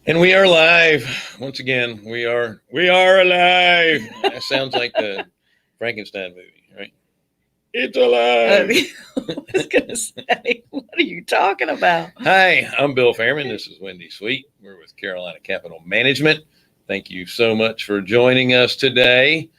And we are live. Once again, we are alive. That sounds like the Frankenstein movie, right? It's alive. I was going to say, what are you talking about? Hi, I'm Bill Fairman. This is Wendy Sweet. We're with Carolina Capital Management. Thank you so much for joining us today.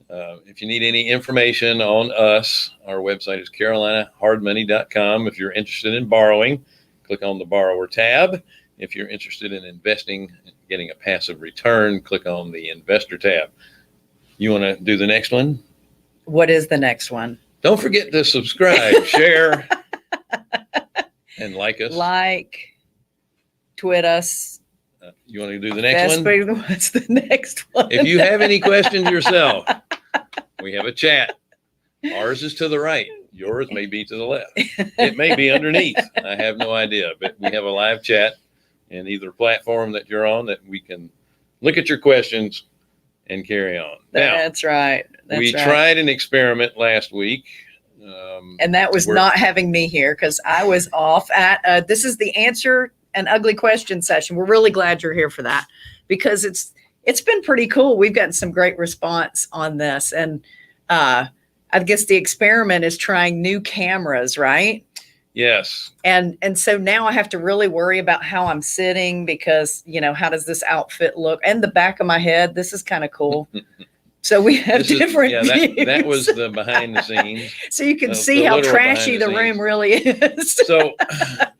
If you need any information on us, our website is carolinahardmoney.com. If you're interested in borrowing, click on the borrower tab. If you're interested in investing, getting a passive return, click on the investor tab. You want to do the next one? What is the next one? Don't forget to subscribe, share, and like us. Like, tweet us. You want to do the next one? What's the next one? If you have any questions yourself, we have a chat. Ours is to the right. Yours may be to the left. It may be underneath. I have no idea, but we have a live chat in either platform that you're on that we can look at your questions and carry on. That's right. We tried an experiment last week. And that was not having me here because I was off at, this is the answer an ugly question session. We're really glad you're here for that because it's been pretty cool. We've gotten some great response on this. And I guess the experiment is trying new cameras, right? Yes. And so now I have to really worry about how I'm sitting because, how does this outfit look? And the back of my head, this is kind of cool. So we have different views. That was the behind the scenes. So you can see how trashy the room really is. So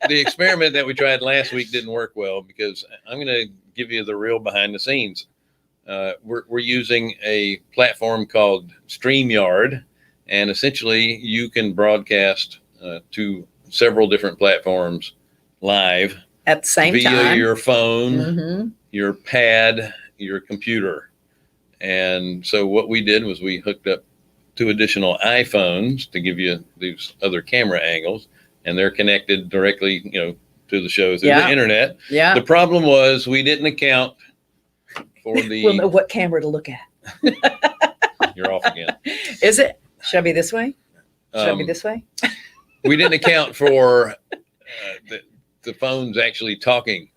the experiment that we tried last week didn't work well because I'm going to give you the real behind the scenes. We're using a platform called StreamYard, and essentially you can broadcast to several different platforms live at the same time via your phone, your pad, your computer. And so what we did was we hooked up 2 additional iPhones to give you these other camera angles, and they're connected directly, to the show through the internet. Yeah. The problem was we didn't account for the. We'll know what camera to look at. You're off again. Is it? Should I be this way? Should I be this way? We didn't account for the phones actually talking.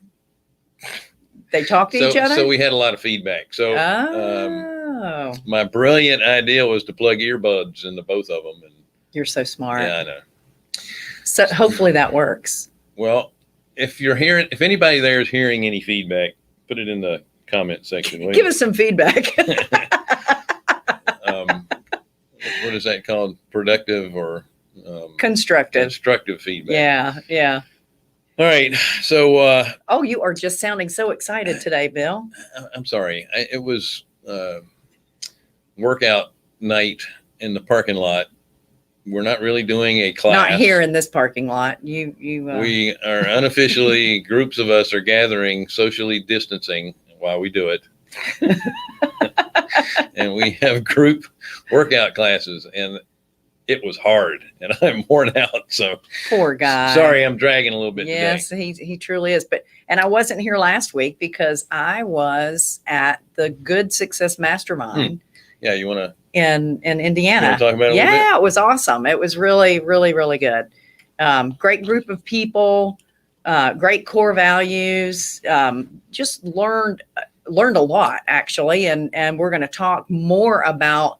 They talk to each other? So we had a lot of feedback. So my brilliant idea was to plug earbuds into both of them. And you're so smart. Yeah, I know. So hopefully that works. Well, if anybody there is hearing any feedback, put it in the comment section. Give us some feedback. What is that called? Productive or constructive feedback. Yeah. All right. So you are just sounding so excited today, Bill. I'm sorry. It was workout night in the parking lot. We're not really doing a class. Not here in this parking lot. We are unofficially groups of us are gathering, socially distancing while we do it. And we have group workout classes, and it was hard, and I'm worn out. So poor guy. Sorry, I'm dragging a little bit. Yes, today. he truly is. And I wasn't here last week because I was at the Good Success Mastermind. Yeah, you want to in Indiana? You want to talk about it a little bit? It was awesome. It was really, really, really good. Great group of people, great core values. Just learned a lot actually, and we're going to talk more about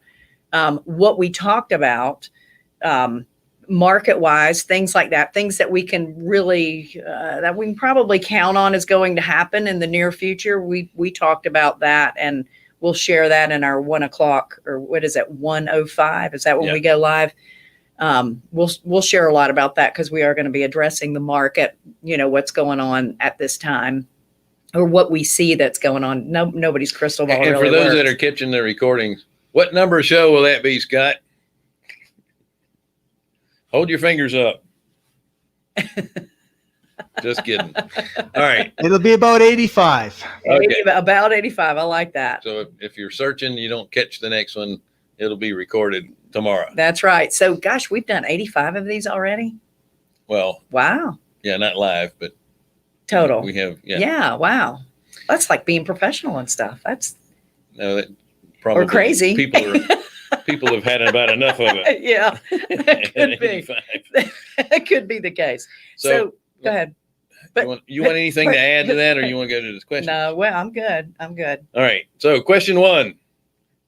what we talked about market wise, things like that, things that we can really that we can probably count on is going to happen in the near future. We talked about that, and we'll share that in our 1 o'clock, or what is it, 1:05? Is that when we go live? We'll share a lot about that because we are going to be addressing the market, what's going on at this time, or what we see that's going on. Nobody's crystal ball. And really for those works. that are catching the recordings, what number show will that be, Scott? Hold your fingers up. Just kidding. All right. It'll be about 85. Okay. About 85. I like that. So if you're searching, you don't catch the next one, it'll be recorded tomorrow. That's right. So, gosh, we've done 85 of these already. Well, wow. Yeah, not live, but total. We have, yeah. Wow. That's like being professional and stuff. That's probably or crazy. People have had about enough of it. Yeah, that could be. That could be the case. So go ahead. But you want anything to add to that, or you want to go to this question? no, well, I'm good. I'm good. All right. So question 1,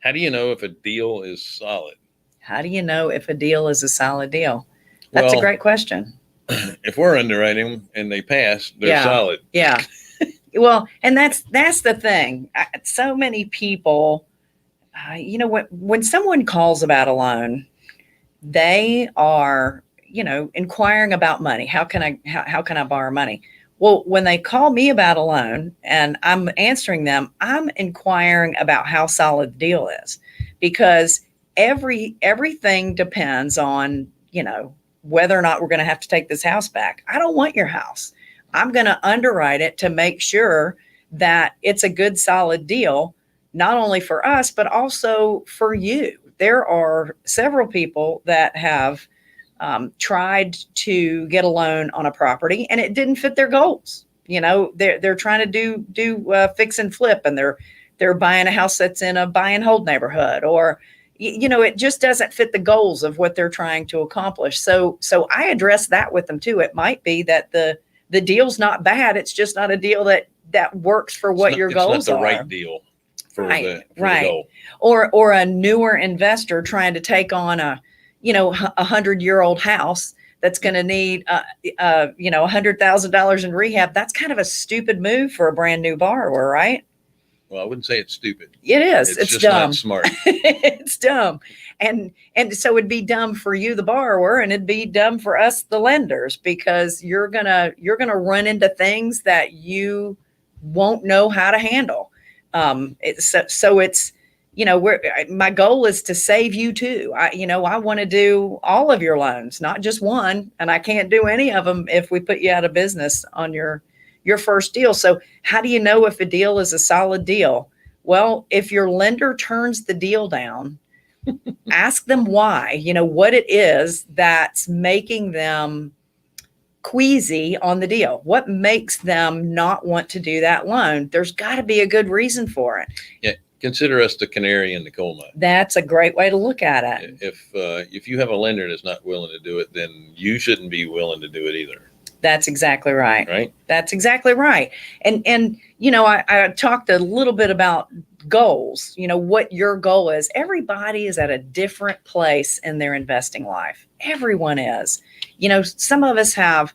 how do you know if a deal is solid? How do you know if a deal is a solid deal? That's a Well, great question. if we're underwriting them and they pass, they're Yeah. solid. Yeah. Well, and that's the thing. So many people, when someone calls about a loan, they are, inquiring about money. How can I borrow money? Well, when they call me about a loan and I'm answering them, I'm inquiring about how solid the deal is, because everything depends on, whether or not we're going to have to take this house back. I don't want your house. I'm going to underwrite it to make sure that it's a good, solid deal, not only for us, but also for you. There are several people that have tried to get a loan on a property and it didn't fit their goals. They're trying to do fix and flip, and they're buying a house that's in a buy and hold neighborhood, or it just doesn't fit the goals of what they're trying to accomplish. So I address that with them too. It might be that the deal's not bad. It's just not a deal that works for what your goals are. It's not the right deal for the goal. Or a newer investor trying to take on a 100-year-old house that's going to need $100,000 in rehab. That's kind of a stupid move for a brand new borrower, right? Well, I wouldn't say it's stupid. It is. It's just dumb. not smart. It's dumb. And so it'd be dumb for you, the borrower, and it'd be dumb for us, the lenders, because you're gonna run into things that you won't know how to handle. It's my goal is to save you too. I want to do all of your loans, not just one, and I can't do any of them if we put you out of business on your first deal. So how do you know if a deal is a solid deal? Well, if your lender turns the deal down, ask them why, what it is that's making them queasy on the deal. What makes them not want to do that loan? There's got to be a good reason for it. Yeah. Consider us the canary in the coal mine. That's a great way to look at it. If you have a lender that's not willing to do it, then you shouldn't be willing to do it either. That's exactly right. Right. That's exactly right. And I talked a little bit about goals, what your goal is. Everybody is at a different place in their investing life. Everyone is. Some of us have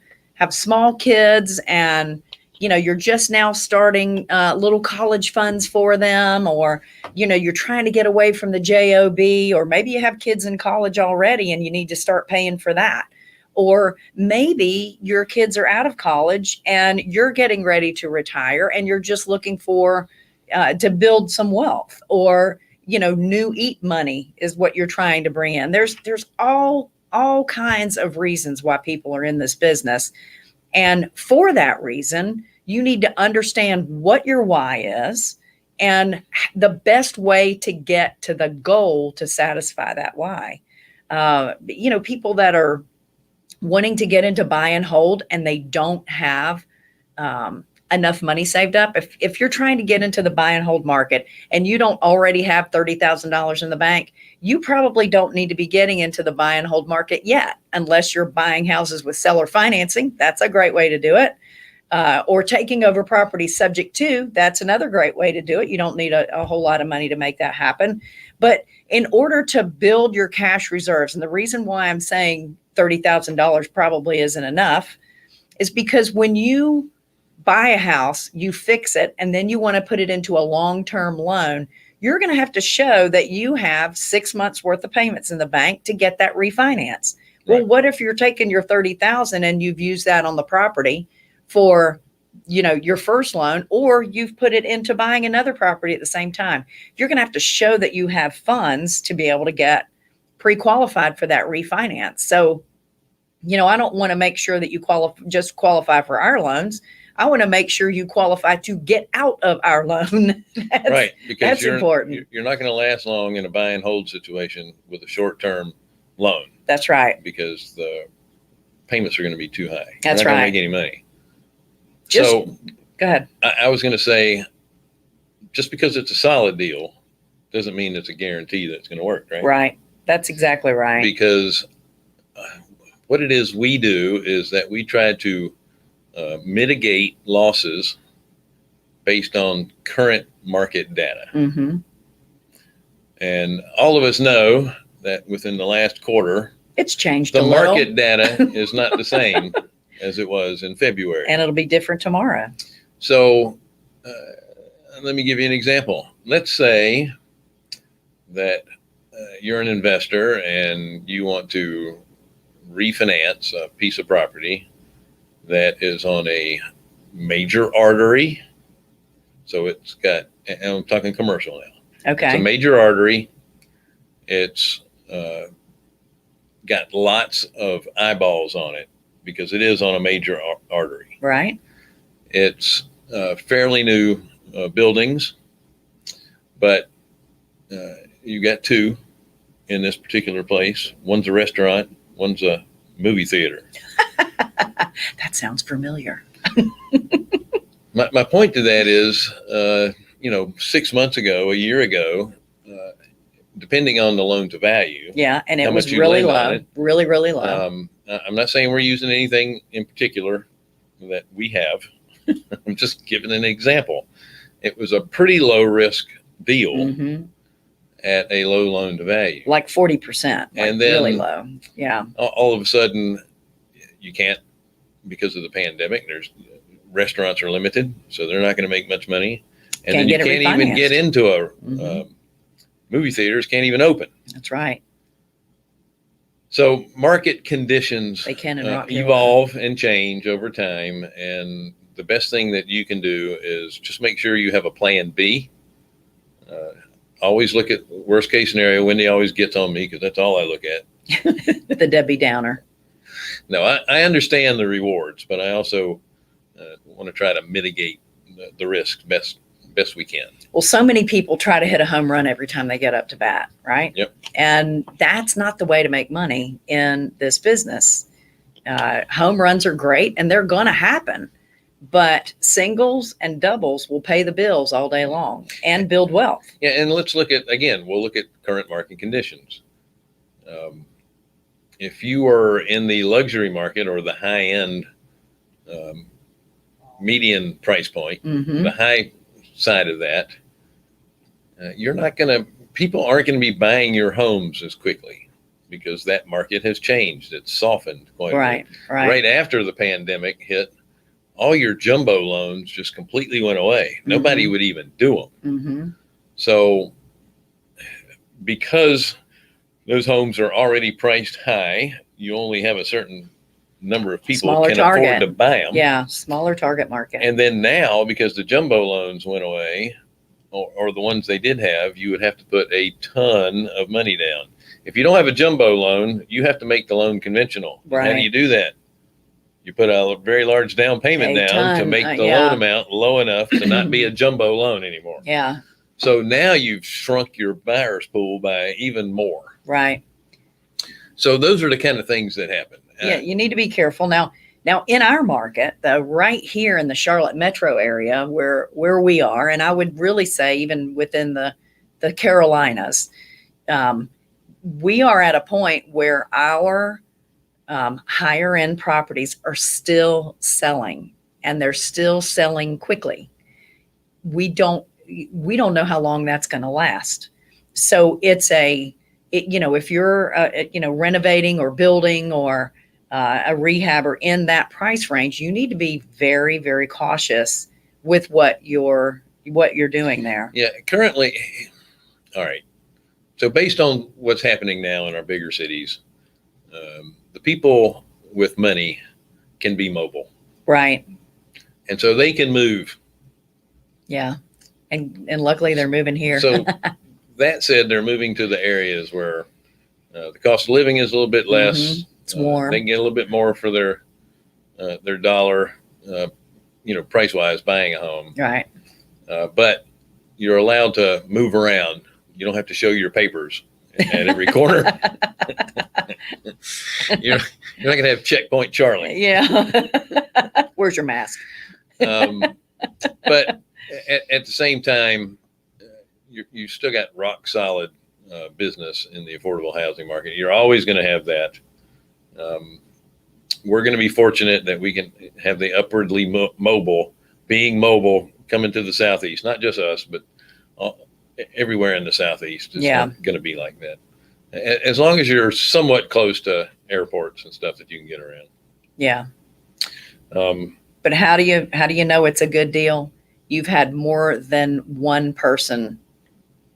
small kids, and you're just now starting little college funds for them, or, you're trying to get away from the job, or maybe you have kids in college already and you need to start paying for that. Or maybe your kids are out of college and you're getting ready to retire and you're just looking for to build some wealth, or, new EAT money is what you're trying to bring in. There's all kinds of reasons why people are in this business. And for that reason, you need to understand what your why is and the best way to get to the goal to satisfy that why. People that are wanting to get into buy and hold and they don't have enough money saved up. If you're trying to get into the buy and hold market and you don't already have $30,000 in the bank, you probably don't need to be getting into the buy and hold market yet, unless you're buying houses with seller financing. That's a great way to do it. Or taking over properties subject to, that's another great way to do it. You don't need a whole lot of money to make that happen. But in order to build your cash reserves, and the reason why I'm saying $30,000 probably isn't enough, is because when you buy a house, you fix it, and then you want to put it into a long-term loan, you're going to have to show that you have 6 months worth of payments in the bank to get that refinance. Right. Well, what if you're taking your $30,000 and you've used that on the property for, your first loan, or you've put it into buying another property at the same time? You're going to have to show that you have funds to be able to get pre-qualified for that refinance. So, I don't want to make sure that you qualify for our loans. I want to make sure you qualify to get out of our loan. Right. Because that's important. You're not going to last long in a buy and hold situation with a short-term loan. That's right. Because the payments are going to be too high. That's You're not right. going to make any money. Go ahead. I was going to say, just because it's a solid deal doesn't mean it's a guarantee that it's going to work, right? Right. That's exactly right. Because what it is we do is that we try to mitigate losses based on current market data. Mm-hmm. And all of us know that within the last quarter, It's changed the a little, market data is not the same as it was in February. and it'll be different tomorrow. So let me give you an example. Let's say that you're an investor and you want to refinance a piece of property that is on a major artery. So it's got, and I'm talking commercial now. It's a Okay. major artery. It's got lots of eyeballs on it because it is on a major artery. Right. It's fairly new buildings, but you got two in this particular place. One's a restaurant, one's a movie theater. That sounds familiar. My point to that is, 6 months ago, a year ago, depending on the loan to value. Yeah, and it How was much you really lend on low, it. really, really low. I'm not saying we're using anything in particular that we have. I'm just giving an example. It was a pretty low risk deal Mm-hmm. at a low loan to value. Like 40%, And then- really low. Yeah. All of a sudden, you can't, because of the pandemic, restaurants are limited, so they're not going to make much money. And Can't then you get it can't even get refinanced. into a Mhm. movie theaters, can't even open. That's right. So market conditions They can and rock your evolve and change over time. And the best thing that you can do is just make sure you have a plan B. Always look at worst case scenario. Wendy always gets on me because that's all I look at. The Debbie Downer. No, I understand the rewards, but I also want to try to mitigate the risks best we can. Well, so many people try to hit a home run every time they get up to bat, right? Yep. And that's not the way to make money in this business. Home runs are great and they're going to happen, but singles and doubles will pay the bills all day long and build wealth. Yeah, and let's look at, again, we'll look at current market conditions. If you are in the luxury market or the high end median price point, Mm-hmm. the high side of that, people aren't going to be buying your homes as quickly because that market has changed. It's softened quite a Right, bit. right. Right after the pandemic hit, all your jumbo loans just completely went away. Nobody would even do them. Mm-hmm. So because those homes are already priced high, you only have a certain number of people Smaller can target. afford to buy them. Yeah, smaller target market. And then now, because the jumbo loans went away, or the ones they did have, you would have to put a ton of money down. If you don't have a jumbo loan, you have to make the loan conventional. Right. How do you do that? You put a very large down payment A down to ton, make the yeah. loan amount low enough to not be a jumbo loan anymore. Yeah, So now you've shrunk your buyer's pool by even more. right. So those are the kind of things that happen. Yeah, you need to be careful. Now in our market, though, right here in the Charlotte metro area where we are, and I would really say even within the Carolinas, we are at a point where our higher end properties are still selling, and they're still selling quickly. We don't know how long that's going to last. So if you're renovating or building or a rehab or in that price range, you need to be very, very cautious with what you're doing there. Yeah, currently, all right. So based on what's happening now in our bigger cities, the people with money can be mobile. Right. And so they can move. Yeah. And luckily they're moving here. So that said, they're moving to the areas where the cost of living is a little bit less. Mhm. It's warm. They can get a little bit more for their dollar, price wise buying a home. Right. But you're allowed to move around. You don't have to show your papers at every corner. You're not going to have checkpoint Charlie. Yeah. Where's your mask? But at the same time, you still got rock solid business in the affordable housing market. You're always going to have that. we're going to be fortunate that we can have the upwardly mobile, being mobile, coming to the Southeast, not just us, but everywhere in the Southeast is going to be like that. As long as you're somewhat close to airports and stuff that you can get around. Yeah. But how do you know it's a good deal? You've had more than one person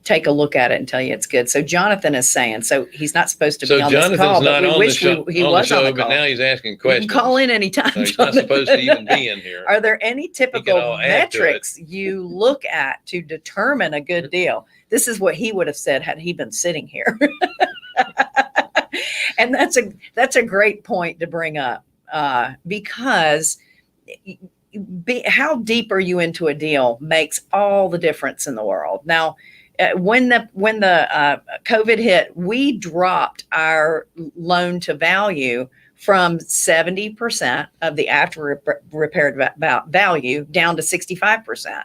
take a look at it and tell you it's good. So Jonathan is saying, so he's not supposed to be on this call, but we wish he was on the call. But now he's asking questions. You can call in anytime. So he's not supposed to even be in here. Are there any typical metrics you look at to determine a good deal? This is what he would have said had he been sitting here. And that's a great point to bring up, because how deep are you into a deal makes all the difference in the world. Now, when the COVID hit, we dropped our loan to value from 70% of the after repaired value down to 65%.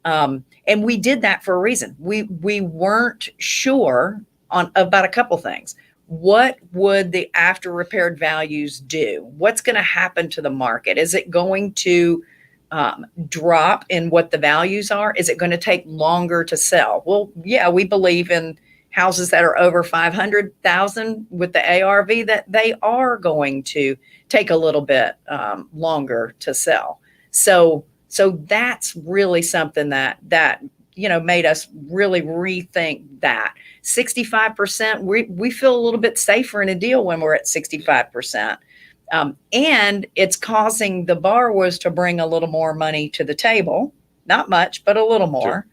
And we did that for a reason. We weren't sure about a couple things. What would the after repaired values do? What's going to happen to the market? Is it going to drop in what the values are? Is it going to take longer to sell? Well, yeah, we believe in houses that are over 500,000 with the ARV that they are going to take a little bit longer to sell. So that's really something that made us really rethink that. 65%, we feel a little bit safer in a deal when we're at 65%. And it's causing the borrowers to bring a little more money to the table, not much, but a little more.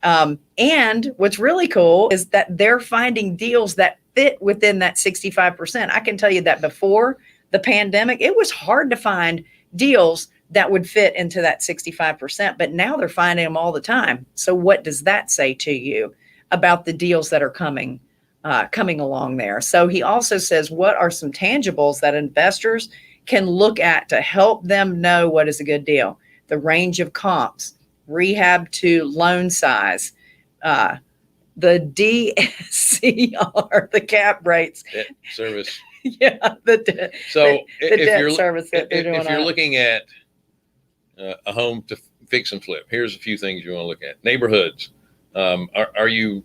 Sure. And what's really cool is that they're finding deals that fit within that 65%. I can tell you that before the pandemic, it was hard to find deals that would fit into that 65%, but now they're finding them all the time. So what does that say to you about the deals that are coming along there? So he also says, what are some tangibles that investors can look at to help them know what is a good deal? The range of comps, rehab to loan size, the DSCR, the cap rates. Debt service. Yeah. If you're looking at a home to fix and flip, here's a few things you want to look at. Neighborhoods. Are you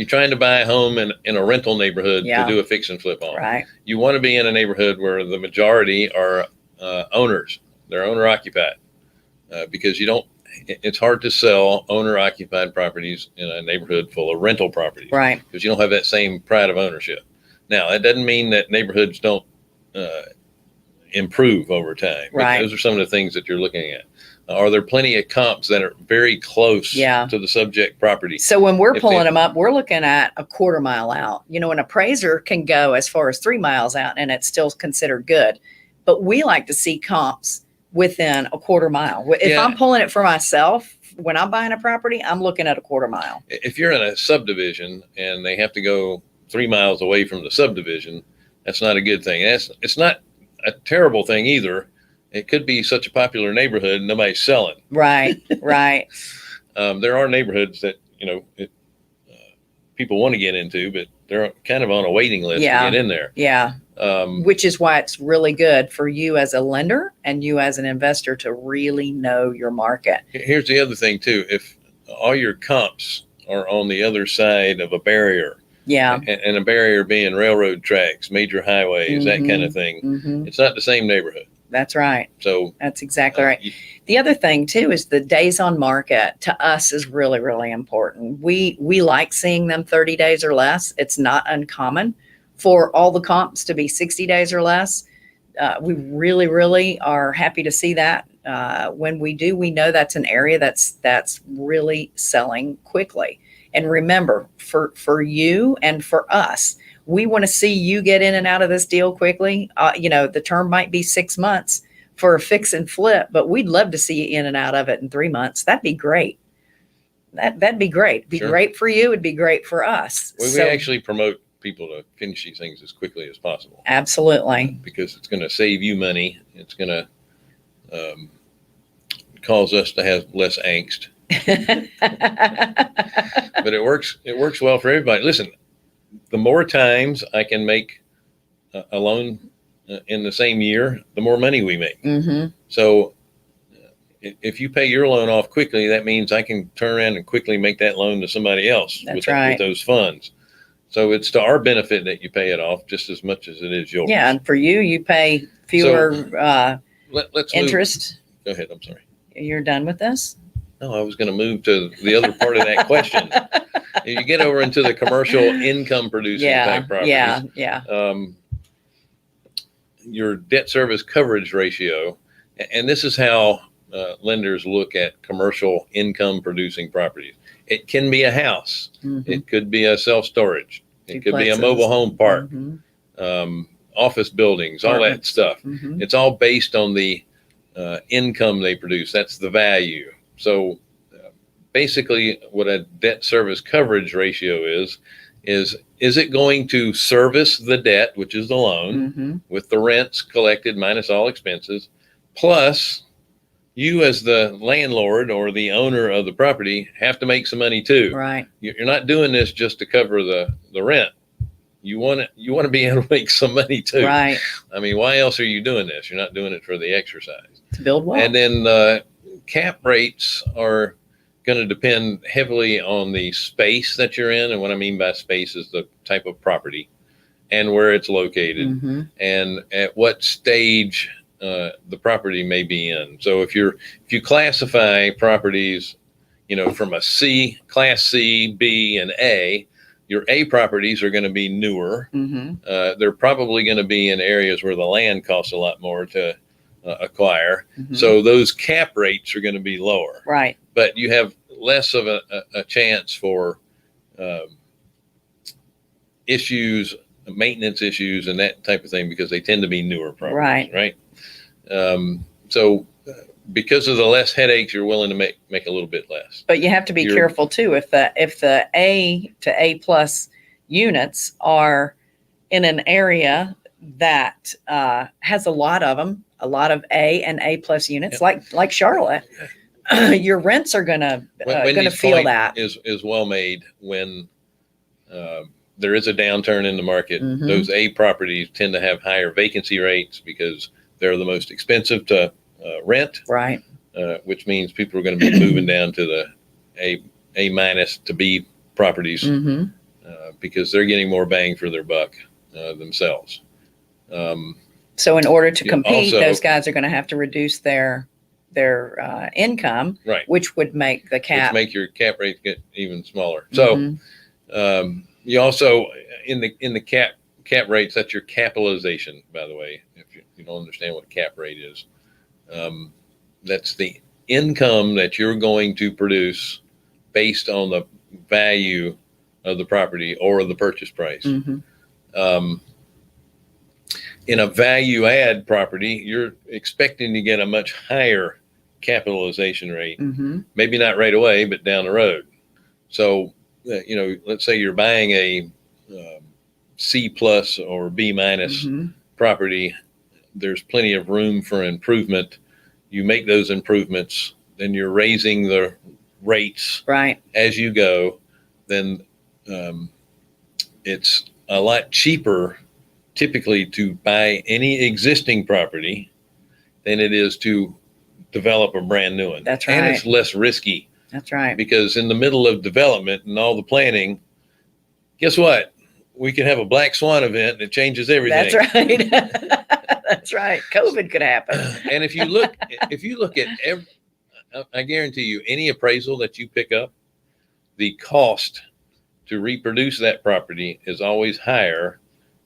trying to buy a home in a rental neighborhood to do a fix and flip on? Right. You want to be in a neighborhood where the majority are owners. They're owner occupied, because it's hard to sell owner occupied properties in a neighborhood full of rental properties. Right. Because you don't have that same pride of ownership. Now, that doesn't mean that neighborhoods don't improve over time. Right. Those are some of the things that you're looking at. Are there plenty of comps that are very close to the subject property? So when we're pulling them up, we're looking at a quarter mile out. An appraiser can go as far as 3 miles out and it's still considered good. But we like to see comps within a quarter mile. If I'm pulling it for myself, when I'm buying a property, I'm looking at a quarter mile. If you're in a subdivision and they have to go 3 miles away from the subdivision, that's not a good thing. It's not a terrible thing either. It could be such a popular neighborhood and nobody's selling. Right, right. There are neighborhoods that, people want to get into, but they're kind of on a waiting list to get in there. Yeah. Which is why it's really good for you as a lender and you as an investor to really know your market. Here's the other thing too. If all your comps are on the other side of a barrier, and a barrier being railroad tracks, major highways, that kind of thing, it's not the same neighborhood. That's right. So that's exactly right. The other thing too is the days on market to us is really, really important. We like seeing them 30 days or less. It's not uncommon for all the comps to be 60 days or less. We really, really are happy to see that. When we do, we know that's an area that's really selling quickly. And remember, for you and for us, we want to see you get in and out of this deal quickly. The term might be 6 months for a fix and flip, but we'd love to see you in and out of it in 3 months. That'd be great. That'd be great. It'd be great for you. It'd be great for us. We actually promote people to finish these things as quickly as possible. Absolutely. Because it's going to save you money. It's going to cause us to have less angst. But it works well for everybody. Listen, the more times I can make a loan in the same year, the more money we make. Mm-hmm. So if you pay your loan off quickly, that means I can turn around and quickly make that loan to somebody else That's with right. those funds. So it's to our benefit that you pay it off just as much as it is yours. Yeah, and for you pay fewer Let's interest. Go ahead. I'm sorry. You're done with this? No, I was going to move to the other part of that question. You get over into the commercial income producing type properties. Yeah. Your debt service coverage ratio, and this is how lenders look at commercial income producing properties. It can be a house. Mm-hmm. It could be a self-storage. It could be a Duplexes. mobile home park, Mm-hmm. Office buildings, all that Apartments. stuff. Mm-hmm. It's all based on the income they produce. That's the value. So basically what a debt service coverage ratio is it going to service the debt, which is the loan, Mm-hmm. with the rents collected minus all expenses, plus you as the landlord or the owner of the property have to make some money too. Right. You're not doing this just to cover the rent. You want to be able to make some money too. Right. I mean, why else are you doing this? You're not doing it for the exercise. To build wealth. And then cap rates are going to depend heavily on the space that you're in. And what I mean by space is the type of property and where it's located Mm-hmm. and at what stage the property may be in. So if you classify properties, from a C, class C, B, and A, your A properties are going to be newer. Mm-hmm. They're probably going to be in areas where the land costs a lot more to acquire. Mm-hmm. So those cap rates are going to be lower. Right. But you have less of a chance for maintenance issues and that type of thing because they tend to be newer properties. Right. So because of the less headaches, you're willing to make a little bit less. But you have to be careful too. If the A to A plus units are in an area that has a lot of them, a lot of A and A plus units, like Charlotte, your rents are gonna feel that. Is well made when there is a downturn in the market. Mm-hmm. Those A properties tend to have higher vacancy rates because they're the most expensive to rent. Right. Which means people are going to be moving down to the A minus to B properties Mm-hmm. Because they're getting more bang for their buck themselves. So in order to compete, also, those guys are going to have to reduce their income, right, which would make the cap, which make your cap rate get even smaller. So Mm-hmm. You also in the cap rates, that's your capitalization, by the way. If you don't understand what a cap rate is, that's the income that you're going to produce based on the value of the property or the purchase price. Mm-hmm. In a value add property, you're expecting to get a much higher capitalization rate. Mm-hmm. Maybe not right away, but down the road. So, let's say you're buying a C plus or B minus Mm-hmm. property. There's plenty of room for improvement. You make those improvements, then you're raising the rates Right. as you go. Then it's a lot cheaper typically to buy any existing property than it is to develop a brand new one. That's And right. it's less risky That's right. because in the middle of development and all the planning, guess what? We could have a black swan event that changes everything. That's right. That's right. COVID could happen. And if you look at I guarantee you, any appraisal that you pick up, the cost to reproduce that property is always higher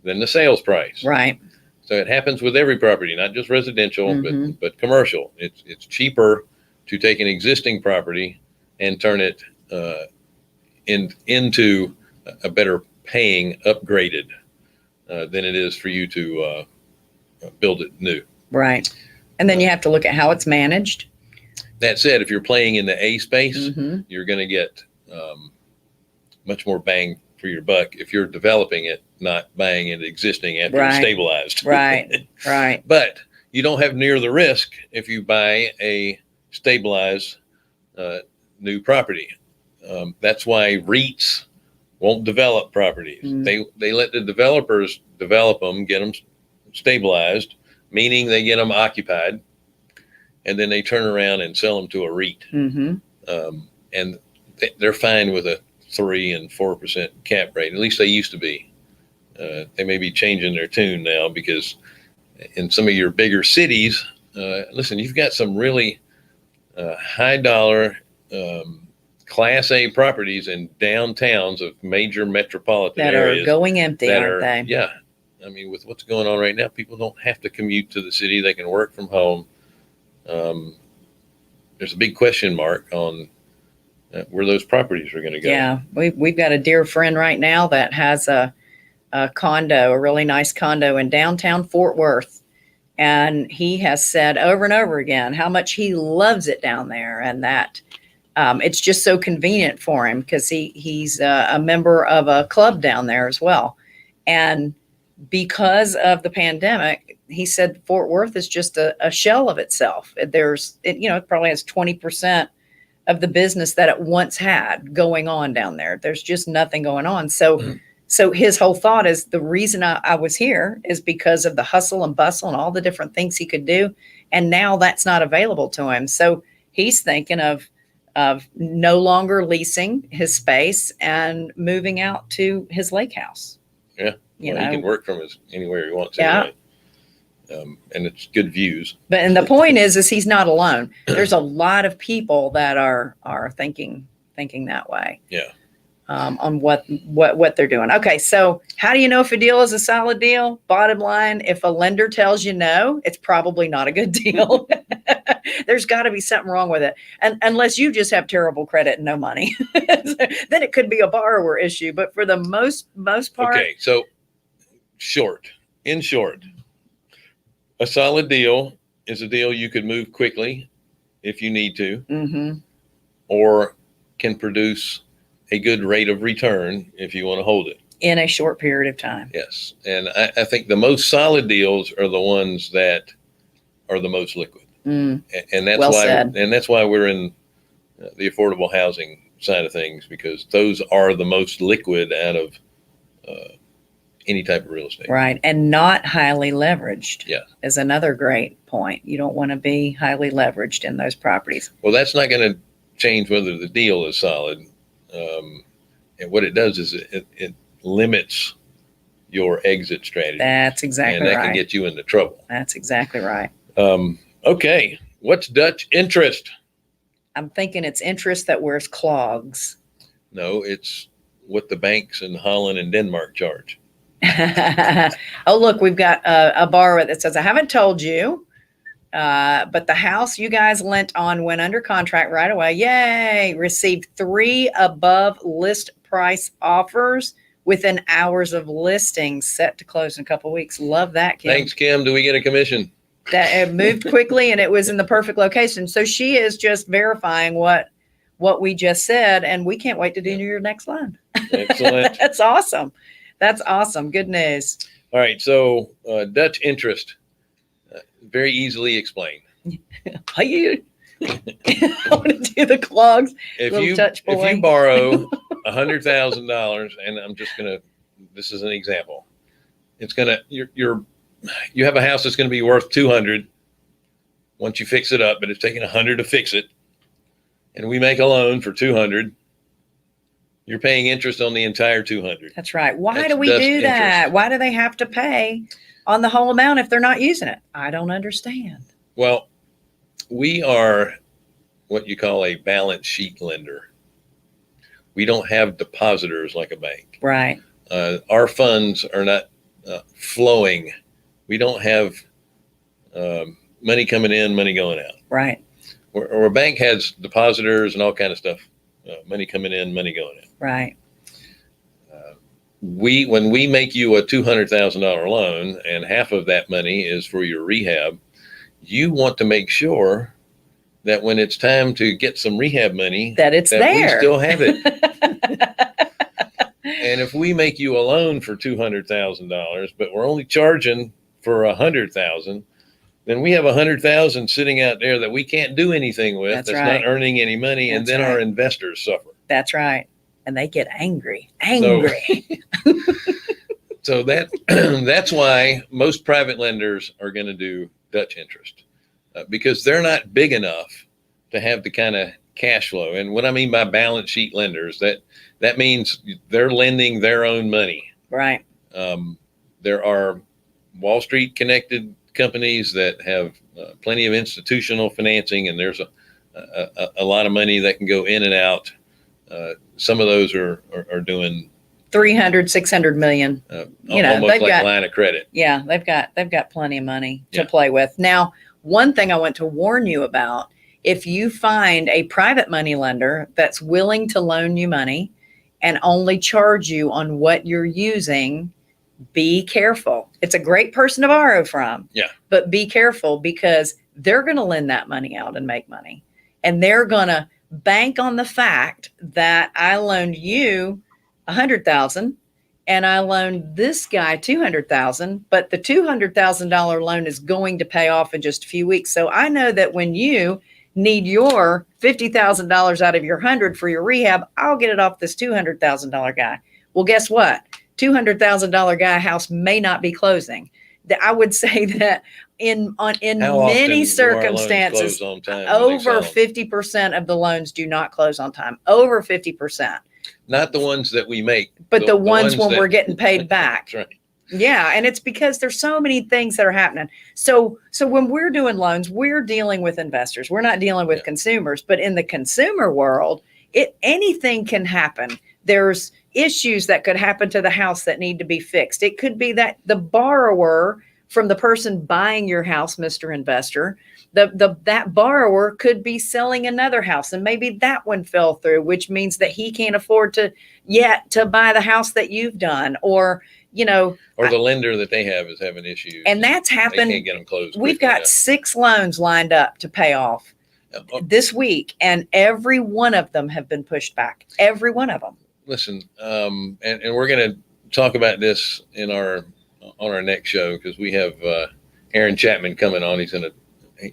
than the sales price. Right. So it happens with every property, not just residential, Mm-hmm. but commercial. It's cheaper to take an existing property and turn it into a better paying, upgraded than it is for you to build it new. Right. And then you have to look at how it's managed. That said, if you're playing in the A space, Mm-hmm. you're going to get much more bang for your buck if you're developing it, not buying it existing after it's Right. stabilized. Right. Right. But you don't have near the risk if you buy a stabilized new property. That's why REITs won't develop properties. Mm. They let the developers develop them, get them stabilized, meaning they get them occupied, and then they turn around and sell them to a REIT. And they're fine with a 3 and 4% cap rate. At least they used to be. They may be changing their tune now, because in some of your bigger cities, listen, you've got some really high dollar Class A properties in downtowns of major metropolitan That areas are going empty, aren't they? Yeah. I mean, with what's going on right now, people don't have to commute to the city. They can work from home. There's a big question mark on where those properties are going to go. Yeah, we've got a dear friend right now that has a condo, a really nice condo in downtown Fort Worth. And he has said over and over again how much he loves it down there, and that it's just so convenient for him, because he's a member of a club down there as well. And because of the pandemic, he said Fort Worth is just a shell of itself. It probably has 20% of the business that it once had going on down there. There's just nothing going on. So his whole thought is, the reason I was here is because of the hustle and bustle and all the different things he could do. And now that's not available to him. So he's thinking of no longer leasing his space and moving out to his lake house. Yeah. He can work from anywhere he wants. Yeah. Anyway. And it's good views. And the point is he's not alone. There's a lot of people that are thinking that way. Yeah. On what they're doing. Okay, so how do you know if a deal is a solid deal? Bottom line, if a lender tells you no, it's probably not a good deal. There's got to be something wrong with it, and unless you just have terrible credit and no money, then it could be a borrower issue. But for the most part, okay. So, in short, a solid deal is a deal you could move quickly if you need to, or can produce a good rate of return if you want to hold it in a short period of time. Yes. And I think the most solid deals are the ones that are the most liquid. And that's well why said. And that's why we're in the affordable housing side of things, because those are the most liquid out of any type of real estate. Right. And not highly leveraged. Yeah. Is another great point. You don't want to be highly leveraged in those properties. Well, that's not going to change whether the deal is solid. And what it does is it limits your exit strategy. That's exactly right. And that can get you into trouble. That's exactly right. Okay. What's Dutch interest? I'm thinking it's interest that wears clogs. No, it's what the banks in Holland and Denmark charge. Oh, look, we've got a borrower that says, I haven't told you, but the house you guys lent on went under contract right away. Yay. Received 3 above list price offers within hours of listing, set to close in a couple of weeks. Love that, Kim. Thanks, Kim. Do we get a commission? That it moved quickly and it was in the perfect location. So she is just verifying what we just said, and we can't wait to do your next loan. Excellent. That's awesome. That's awesome. Good news. All right. So Dutch interest, very easily explained. How you I want to do the clogs. If Little you touch boy. borrow $100,000, and I'm just gonna, this is an example. It's gonna you have a house that's gonna be worth 200 once you fix it up, but it's taking 100 to fix it, and we make a loan for 200. You're paying interest on the entire 200. That's right. Why That's do we Dutch do that? interest. Why do they have to pay on the whole amount if they're not using it? I don't understand. Well, we are what you call a balance sheet lender. We don't have depositors like a bank. Right. Our funds are not flowing. We don't have money coming in, money going out. Right. Or a bank has depositors and all kind of stuff. Money coming in, money going out. Right. When we make you a $200,000 loan and half of that money is for your rehab, you want to make sure that when it's time to get some rehab money, that it's there. We still have it. And if we make you a loan for $200,000, but we're only charging for $100,000, then we have $100,000 sitting out there that we can't do anything with. That's right. Not earning any money, and then our investors suffer. That's right. And they get angry. So that that's why most private lenders are going to do Dutch interest because they're not big enough to have the kind of cash flow. And what I mean by balance sheet lenders, that means they're lending their own money. Right. There are Wall Street connected companies that have plenty of institutional financing, and there's a lot of money that can go in and out. Some of those are doing 300, 600 million. Almost they've like got line of credit. Yeah, they've got plenty of money to Yeah. play with. Now, one thing I want to warn you about, if you find a private money lender that's willing to loan you money and only charge you on what you're using, be careful. It's a great person to borrow from. Yeah. But be careful because they're going to lend that money out and make money. And they're going to bank on the fact that I loaned you 100,000 and I loaned this guy 200,000, but the $200,000 loan is going to pay off in just a few weeks. So I know that when you need your $50,000 out of your 100 for your rehab, I'll get it off this $200,000 guy. Well, guess what? $200,000 guy house may not be closing. I would say that in How many often do our loans circumstances, close on time when they over sell them? 50% of the loans do not close on time. Over 50%. Not the ones that we make, But the ones when that- we're getting paid back. That's right. Yeah, and it's because there's so many things that are happening. So when we're doing loans, we're dealing with investors. We're not dealing with Yeah. consumers. But in the consumer world, anything can happen. There's issues that could happen to the house that need to be fixed. It could be that the borrower from the person buying your house, Mr. Investor, that borrower could be selling another house, and maybe that one fell through, which means that he can't afford to buy the house that you've done, or Or the lender that they have is having issues. and that's They happened. can't get them closed. We've quickly got 6 loans lined up to pay off enough. this week, and every one of them have been pushed back. Every one of them. Listen, and we're going to talk about this on our next show because we have Aaron Chapman coming on.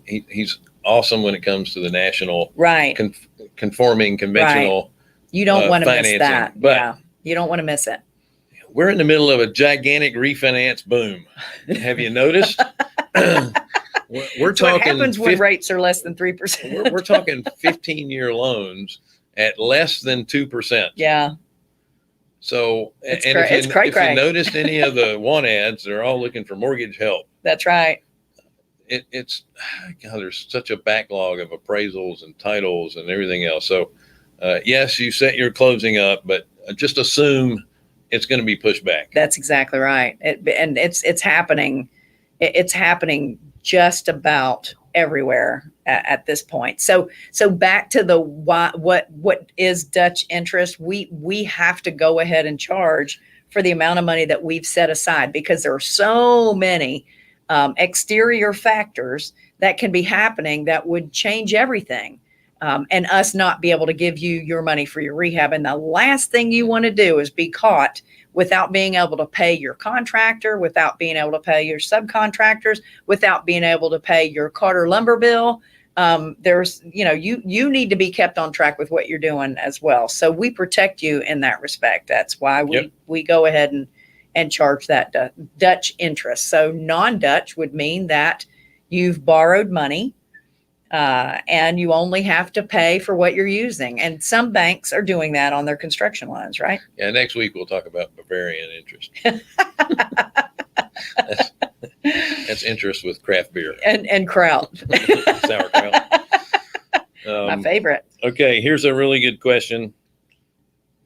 He's awesome when it comes to the national Right. conforming conventional. You don't want to miss financing, that. but- Yeah. You don't want to miss it. We're in the middle of a gigantic refinance boom. Have you noticed? we're That's what talking happens when rates are less than 3%. we're talking 15-year loans at less than 2%. Yeah. So, It's and cra- if you, it's cray if cray. you noticed any of the want ads, they're all looking for mortgage help. That's right. It's God, there's such a backlog of appraisals and titles and everything else. So, yes, you set your closing up, but just assume it's going to be pushed back. That's exactly right. And it's happening. It's happening just about everywhere at this point. So back to the what is Dutch interest? We have to go ahead and charge for the amount of money that we've set aside, because there are so many exterior factors that can be happening that would change everything. And us not be able to give you your money for your rehab. And the last thing you want to do is be caught without being able to pay your contractor, without being able to pay your subcontractors, without being able to pay your Carter lumber bill. You need to be kept on track with what you're doing as well. So we protect you in that respect. That's why we go ahead and charge that Dutch interest. So non-Dutch would mean that you've borrowed money, and you only have to pay for what you're using. And some banks are doing that on their construction loans, right? Yeah, next week we'll talk about Bavarian interest. That's interest with craft beer. And kraut. Sauerkraut. My favorite. Okay, here's a really good question.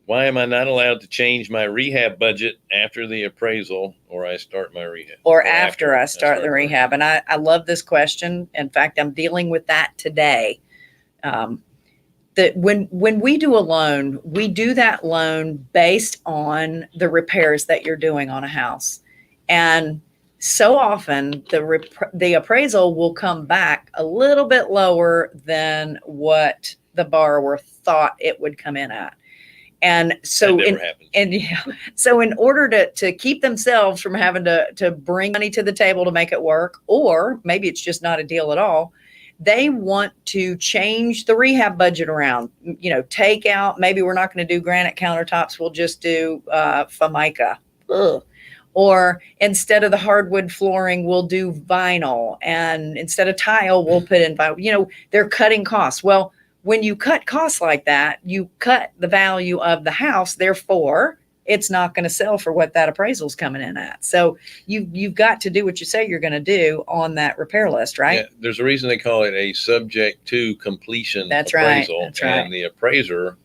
Why am I not allowed to change my rehab budget after the appraisal or I start my rehab? Or after I start the rehab. And I love this question. In fact, I'm dealing with that today. That when we do a loan, we do that loan based on the repairs that you're doing on a house. And so often the appraisal will come back a little bit lower than what the borrower thought it would come in at. And so That never happens. So in order to keep themselves from having to bring money to the table to make it work, or maybe it's just not a deal at all, they want to change the rehab budget around, take out, maybe we're not going to do granite countertops. We'll just do Formica. Ugh. Or instead of the hardwood flooring, we'll do vinyl. And instead of tile, we'll put in vinyl. You know, they're cutting costs. Well, when you cut costs like that, you cut the value of the house. Therefore, it's not going to sell for what that appraisal is coming in at. So you've got to do what you say you're going to do on that repair list, right? Yeah, there's a reason they call it a subject to completion That's appraisal. right. That's right. And the appraiser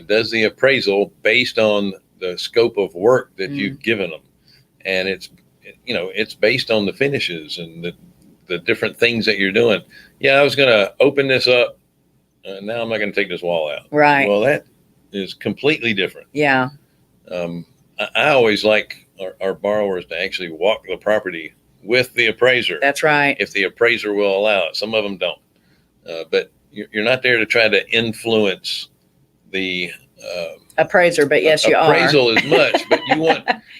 does the appraisal based on the scope of work that you've given them. And it's, you know, it's based on the finishes and the different things that you're doing. Yeah, I was going to open this up. Now I'm not going to take this wall out. Right. Well, that is completely different. Yeah. I always like our borrowers to actually walk the property with the appraiser. That's right. If the appraiser will allow it. Some of them don't. But you're not there to try to influence the Appraiser, but yes, you are. appraisal as much, but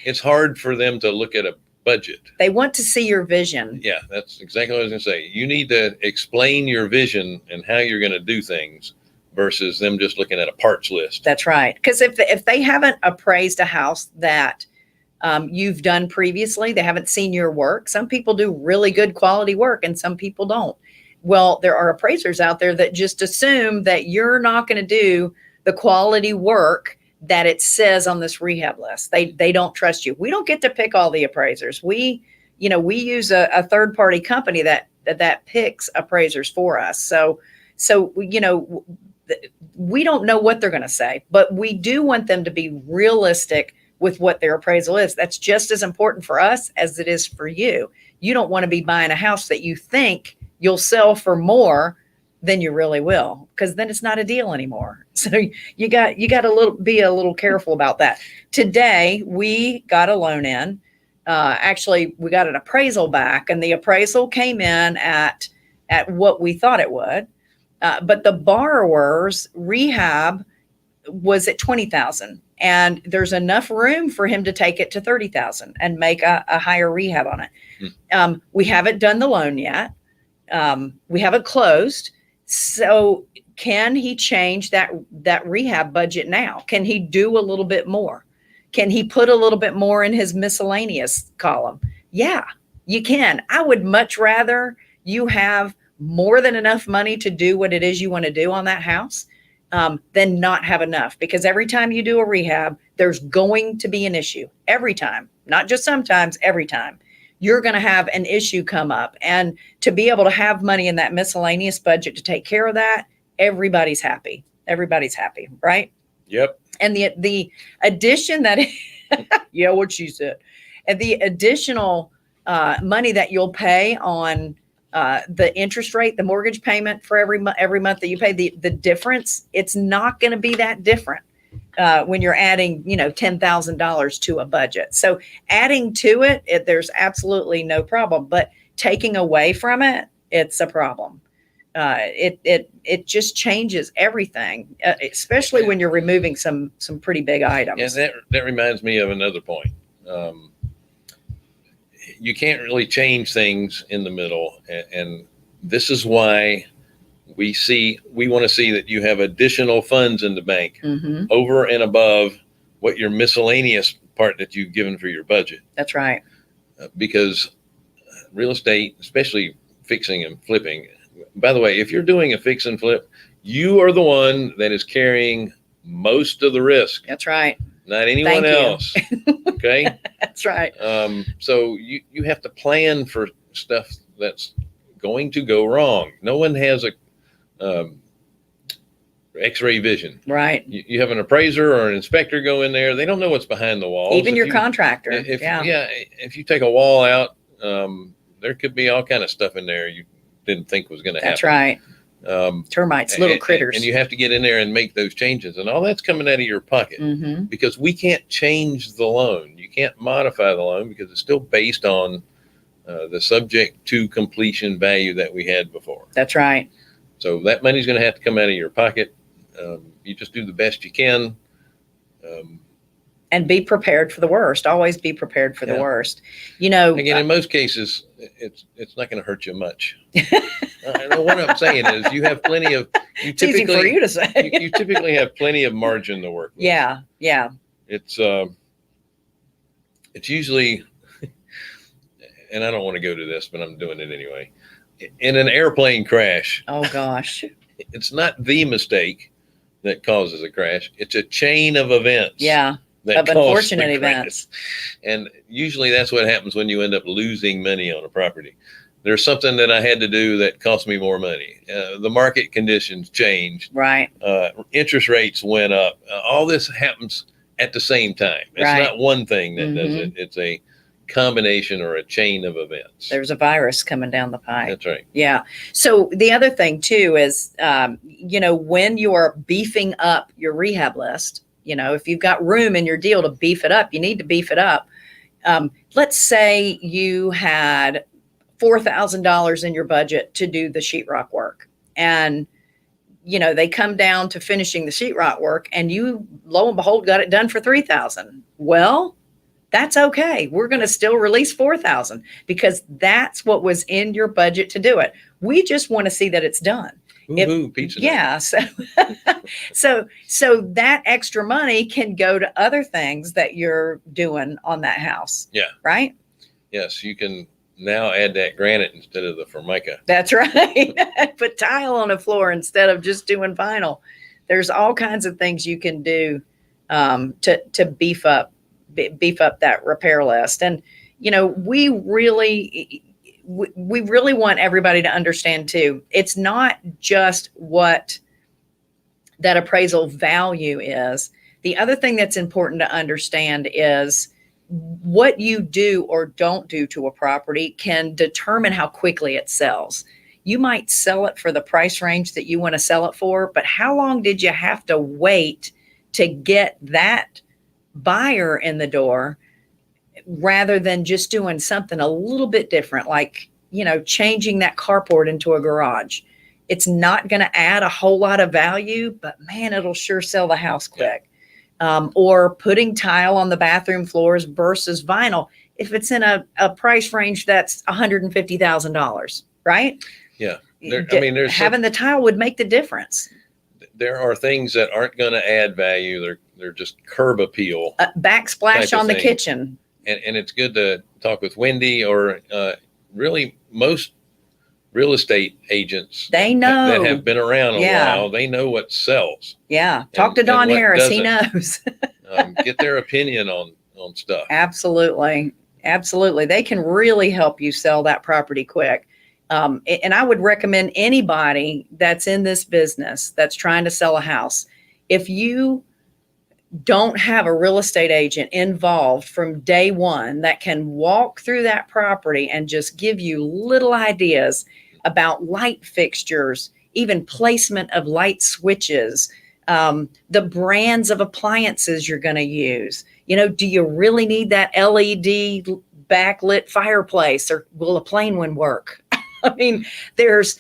it's hard for them to look at a budget. They want to see your vision. Yeah, that's exactly what I was going to say. You need to explain your vision and how you're going to do things versus them just looking at a parts list. That's right. Because if they haven't appraised a house that you've done previously, they haven't seen your work. Some people do really good quality work and some people don't. Well, there are appraisers out there that just assume that you're not going to do the quality work that it says on this rehab list. They don't trust you. We don't get to pick all the appraisers. We use a third party company that picks appraisers for us. So we don't know what they're going to say, but we do want them to be realistic with what their appraisal is. That's just as important for us as it is for you. You don't want to be buying a house that you think you'll sell for more than you really will, because then it's not a deal anymore. So you got to be a little careful about that. Today we got a loan in. Actually, we got an appraisal back, and the appraisal came in at what we thought it would. But the borrower's rehab was at $20,000, and there's enough room for him to take it to $30,000 and make a higher rehab on it. We haven't done the loan yet. We haven't closed. So can he change that rehab budget now? Can he do a little bit more? Can he put a little bit more in his miscellaneous column? Yeah, you can. I would much rather you have more than enough money to do what it is you want to do on that house than not have enough. Because every time you do a rehab, there's going to be an issue. Every time, not just sometimes, every time. You're going to have an issue come up. And to be able to have money in that miscellaneous budget to take care of that, everybody's happy. Everybody's happy, right? Yep. And the addition that, yeah, what she said, and the additional money that you'll pay on the interest rate, the mortgage payment for every month that you pay, the difference, it's not going to be that different when you're adding, $10,000 to a budget. So adding to it, there's absolutely no problem, but taking away from it, it's a problem. It just changes everything, especially when you're removing some pretty big items. And that reminds me of another point. You can't really change things in the middle. And this is why we want to see that you have additional funds in the bank over and above what your miscellaneous part that you've given for your budget. That's right. Because real estate, especially fixing and flipping, by the way, if you're doing a fix and flip, you are the one that is carrying most of the risk. That's right. Not anyone else. Okay. That's right. So you have to plan for stuff that's going to go wrong. No one has a X-ray vision. Right. You have an appraiser or an inspector go in there. They don't know what's behind the walls. Even your contractor. If you take a wall out, there could be all kind of stuff in there you didn't think was going to happen. That's right. Termites, little critters. And you have to get in there and make those changes. And all that's coming out of your pocket because we can't change the loan. You can't modify the loan because it's still based on the subject to completion value that we had before. That's right. So that money's going to have to come out of your pocket. You just do the best you can. And be prepared for the worst. Always be prepared for the worst. Again, in most cases, it's not going to hurt you much. I know what I'm saying is you have plenty of. It's easy for you to say. you typically have plenty of margin to work with. Yeah. It's it's usually, and I don't want to go to this, but I'm doing it anyway. In an airplane crash, Oh gosh. it's not the mistake that causes a crash. It's a chain of events. Yeah. That Of cause unfortunate the crash. events. And usually that's what happens when you end up losing money on a property. There's something that I had to do that cost me more money. The market conditions changed. Right. Interest rates went up. All this happens at the same time. It's Right. not one thing that does Mhm. it. It's a combination or a chain of events. There's a virus coming down the pipe. That's right. Yeah. So the other thing too is, when you are beefing up your rehab list, if you've got room in your deal to beef it up, you need to beef it up. Let's say you had $4,000 in your budget to do the sheetrock work, and they come down to finishing the sheetrock work, and you, lo and behold, got it done for $3,000. Well, that's okay. We're going to still release $4,000 because that's what was in your budget to do it. We just want to see that it's done. Woo-hoo, pizza night. Yeah. So that extra money can go to other things that you're doing on that house. Yeah. Right. Yes, you can now add that granite instead of the formica. That's right. Put tile on the floor instead of just doing vinyl. There's all kinds of things you can do to beef up that repair list. And we really want everybody to understand too, it's not just what that appraisal value is. The other thing that's important to understand is what you do or don't do to a property can determine how quickly it sells. You might sell it for the price range that you want to sell it for, but how long did you have to wait to get that buyer in the door, rather than just doing something a little bit different, like, changing that carport into a garage? It's not going to add a whole lot of value, but man, it'll sure sell the house quick. Or putting tile on the bathroom floors versus vinyl, if it's in a price range that's $150,000, right? Yeah. There's having the tile would make the difference. There are things that aren't going to add value. They're just curb appeal. Backsplash on the kitchen. And it's good to talk with Wendy or really most real estate agents. They know. That have been around a Yeah. while. They know what sells. Yeah. Talk to And Don what Harris. He doesn't. knows. Get their opinion on stuff. Absolutely. Absolutely. They can really help you sell that property quick. And I would recommend anybody that's in this business that's trying to sell a house, if you don't have a real estate agent involved from day one that can walk through that property and just give you little ideas about light fixtures, even placement of light switches, the brands of appliances you're going to use. Do you really need that LED backlit fireplace, or will a plain one work? I mean, there's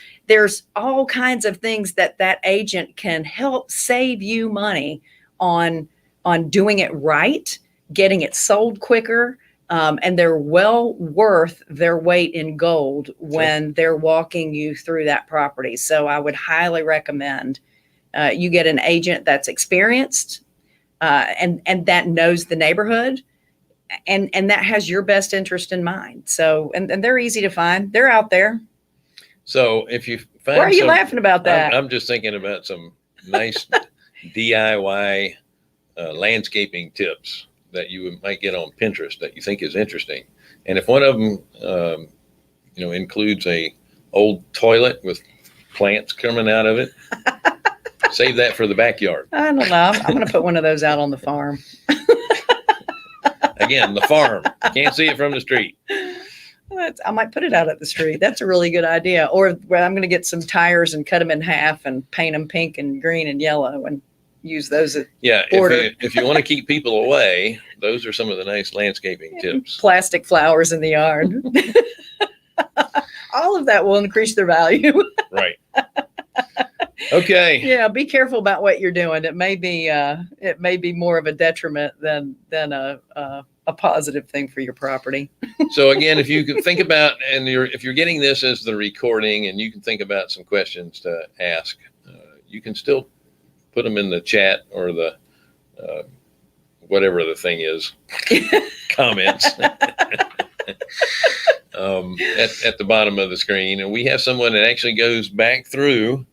all kinds of things that agent can help save you money on doing it right, getting it sold quicker, and they're well worth their weight in gold when they're walking you through that property. So I would highly recommend you get an agent that's experienced and that knows the neighborhood and that has your best interest in mind. So, and they're easy to find. They're out there. So if you find, why are you laughing about that? I'm just thinking about some nice DIY landscaping tips that you might get on Pinterest that you think is interesting. And if one of them, includes a old toilet with plants coming out of it, save that for the backyard. I don't know. I'm going to put one of those out on the farm. Again, the farm. You can't see it from the street. I might put it out at the street. That's a really good idea. Or I'm going to get some tires and cut them in half and paint them pink and green and yellow and use those as border. If you want to keep people away, those are some of the nice landscaping tips. Plastic flowers in the yard. All of that will increase their value. Right. Okay. Yeah, be careful about what you're doing. It may be more of a detriment than a positive thing for your property. So again, if you could think about, if you're getting this as the recording, and you can think about some questions to ask, you can still put them in the chat or the whatever the thing is, comments at the bottom of the screen. And we have someone that actually goes back through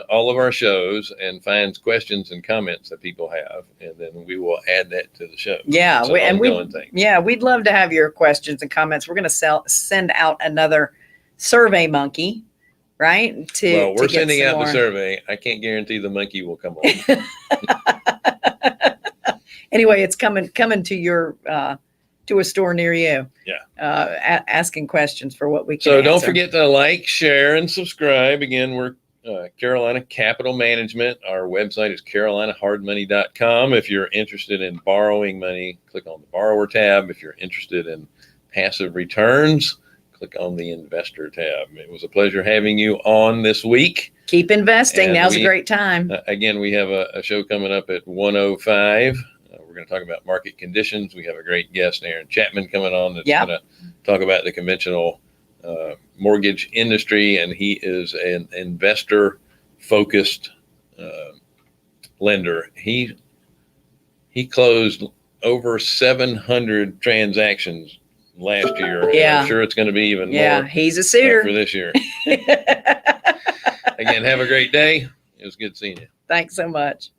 all of our shows and finds questions and comments that people have, and then we will add that to the show. Yeah, It's an ongoing thing. Yeah, we'd love to have your questions and comments. We're going to send out another Survey Monkey, right? Well, we're get sending some out more. the survey. I can't guarantee the monkey will come on. Anyway, it's coming to your to a store near you. Yeah. Asking questions for what we can. So don't answer. forget to like, share, and subscribe. Again, we're Carolina Capital Management. Our website is carolinahardmoney.com. If you're interested in borrowing money, click on the borrower tab. If you're interested in passive returns, click on the investor tab. It was a pleasure having you on this week. Keep investing. And Now's a great time. Again, we have a show coming up at 1:05. We're going to talk about market conditions. We have a great guest, Aaron Chapman, coming on that's going to talk about the conventional mortgage industry, and he is an investor-focused lender. He closed over 700 transactions last year. And Yeah. I'm sure it's going to be even more He's a suitor. for this year. Again, have a great day. It was good seeing you. Thanks so much.